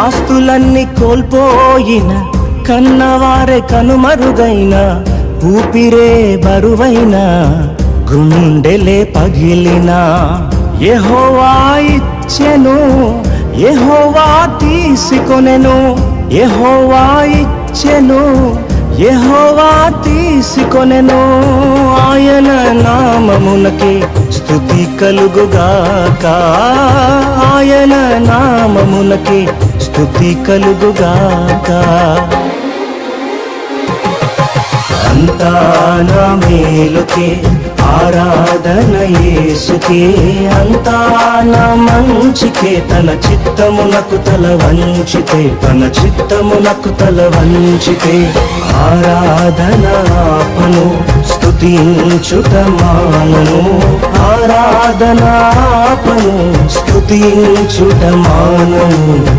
ఆస్తులన్నీ కోల్పోయిన, కన్నవారే కనుమరుగైన, ఊపిరే బరువైన, గుండెలే పగిలిన, యెహోవా ఇచ్చెను, యెహోవా తీసుకొనెను, యెహోవా ఇచ్చెను, యెహోవా తీసుకొనెను. ఆయన నామమునకే స్తుతి కలుగుగాక, ఆయన నామమునకే స్తుతి కలుగుగాక. అంతా నా మేలుకే ఆరాధన యేసుకే, అంతా నా మంచికే, తన చిత్తమునకు తల వంచితే, తన చిత్తమునకు తల వంచితే, ఆరాధన ఆపను, స్తుతించుట మానను, ఆరాధన ఆపను, స్తుతించుట మానను.